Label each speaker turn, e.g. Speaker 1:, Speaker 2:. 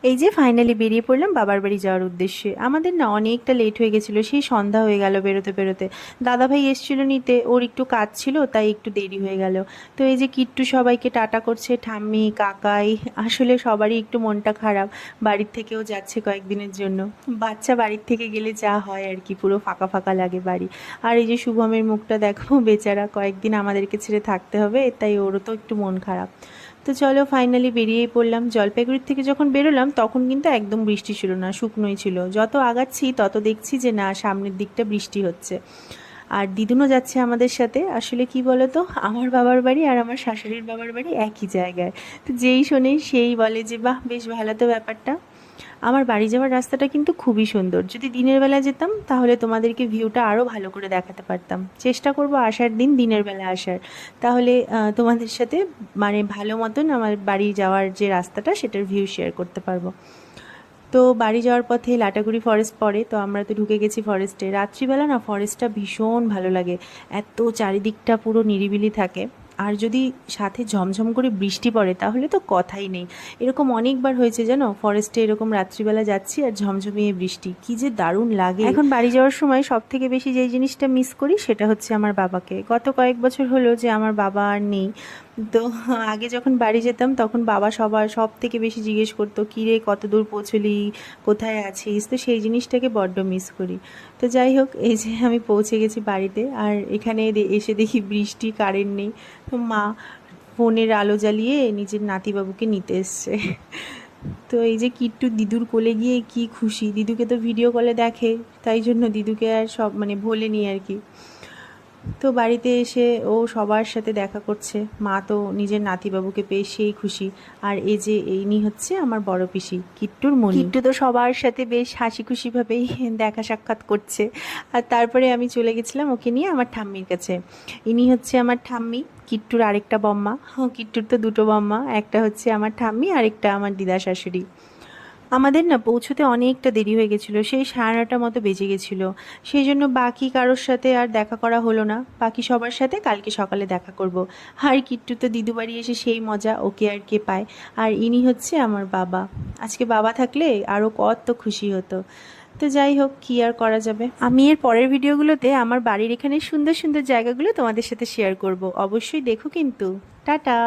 Speaker 1: এই যে ফাইনালি বেরিয়ে পড়লাম বাবার বাড়ি যাওয়ার উদ্দেশ্যে। আমাদের না অনেকটা লেট হয়ে গেছিলো, সেই সন্ধ্যা হয়ে গেল বেরোতে বেরোতে। দাদাভাই এসেছিল নিতে, ওর একটু কাজ ছিল তাই একটু দেরি হয়ে গেল। তো এই যে কিট্টু সবাইকে টাটা করছে, ঠাম্মি কাকাই, আসলে সবারই একটু মনটা খারাপ। বাড়ির থেকেও যাচ্ছে কয়েকদিনের জন্য। বাচ্চা বাড়ির থেকে গেলে যা হয় আর কি, পুরো ফাঁকা ফাঁকা লাগে বাড়ি। আর এই যে শুভমের মুখটা দেখো, বেচারা কয়েকদিন আমাদেরকে ছেড়ে থাকতে হবে, তাই ওরও তো একটু মন খারাপ। তো চলো ফাইনালি বেরিয়েই পড়লাম। জলপাইগুড়ির থেকে যখন বেরোলাম তখন কিন্তু একদম বৃষ্টি ছিল না, শুকনোই ছিল। যত আগাচ্ছি তত দেখছি যে না, সামনের দিকটা বৃষ্টি হচ্ছে। আর দিদুনও যাচ্ছে আমাদের সাথে। আসলে কি বলো তো, আমার বাবার বাড়ি আর আমার শাশুড়ির বাবার বাড়ি একই জায়গায়। তো যেই শোনে সেই বলে যে বাহ, বেশ ভালো তো ব্যাপারটা। আমার বাড়ি যাওয়ার রাস্তাটা কিন্তু খুবই সুন্দর। যদি দিনের বেলা যেতাম তাহলে তোমাদেরকে ভিউটা আরও ভালো করে দেখাতে পারতাম। চেষ্টা করব আসার দিন দিনের বেলা আসার, তাহলে তোমাদের সাথে মানে ভালো মতন আমার বাড়ি যাওয়ার যে রাস্তাটা সেটার ভিউ শেয়ার করতে পারবো। তো বাড়ি যাওয়ার পথে লাটাগুড়ি ফরেস্ট পড়ে, তো আমরা তো ঢুকে গেছি ফরেস্টে। রাত্রিবেলা না ফরেস্টটা ভীষণ ভালো লাগে, এত চারিদিকটা পুরো নিরিবিলি থাকে। আর যদি সাথে ঝমঝম করে বৃষ্টি পড়ে তাহলে তো কথাই নেই। এরকম অনেকবার হয়েছে জানো, ফরেস্টে এরকম রাত্রিবেলা যাচ্ছি আর ঝমঝমিয়ে বৃষ্টি, কি যে দারুণ লাগে। এখন বাড়ি যাওয়ার সময় সব থেকে বেশি যেই জিনিসটা মিস করি সেটা হচ্ছে আমার বাবাকে। গত কয়েক বছর হলো যে আমার বাবা আর নেই। তো আগে যখন বাড়ি যেতাম তখন বাবা সব থেকে বেশি জিজ্ঞেস করতো, কী রে কত দূর পৌঁছলি, কোথায় আছিস। তো সেই জিনিসটাকে বড্ড মিস করি। তো যাই হোক, এই যে আমি পৌঁছে গেছি বাড়িতে, আর এখানে এসে দেখি বৃষ্টি, কারেন্ট নেই। তো মা ফোনের আলো জ্বালিয়ে নিজের নাতিবাবুকে নিতে এসছে। তো এই যে কিট্টু দিদুর কোলে গিয়ে কি খুশি, দিদুকে তো ভিডিও কলে দেখে, তাই জন্য দিদুকে আর সব মানে ভোলেনি আর কি। তো বাড়িতে এসে ও সবার সাথে দেখা করছে। মা তো নিজের নাতিবাবুকে পেয়ে সেই খুশি। আর এই যে ইনি হচ্ছে আমার বড় পিসি, কিট্টুর মনি। কিট্টু তো সবার সাথে বেশ হাসি খুশিভাবেই দেখা সাক্ষাৎ করছে। আর তারপরে আমি চলে গেছিলাম ওকে নিয়ে আমার ঠাম্মির কাছে। ইনি হচ্ছে আমার ঠাম্মি, কিট্টুর আরেকটা বম্মা। কিট্টুর তো দুটো বম্মা, একটা হচ্ছে আমার ঠাম্মি, আরেকটা আমার দিদা শাশুড়ি। আমাদের না পৌঁছতে অনেকটা দেরি হয়ে গেছিলো, সেই 9:30 মতো বেজে গেছিলো। সেই জন্য বাকি কারোর সাথে আর দেখা করা হলো না। বাকি সবার সাথে কালকে সকালে দেখা করব। আর কিট্টু তো দিদু বাড়ি এসে সেই মজা, ওকে আর কে পায়। আর ইনি হচ্ছে আমার বাবা। আজকে বাবা থাকলে আরও কত খুশি হতো। তো যাই হোক, কী আর করা যাবে। আমি এর পরের ভিডিওগুলোতে আমার বাড়ির এখানে সুন্দর সুন্দর জায়গাগুলো তোমাদের সাথে শেয়ার করব, অবশ্যই দেখো কিন্তু। টাটা।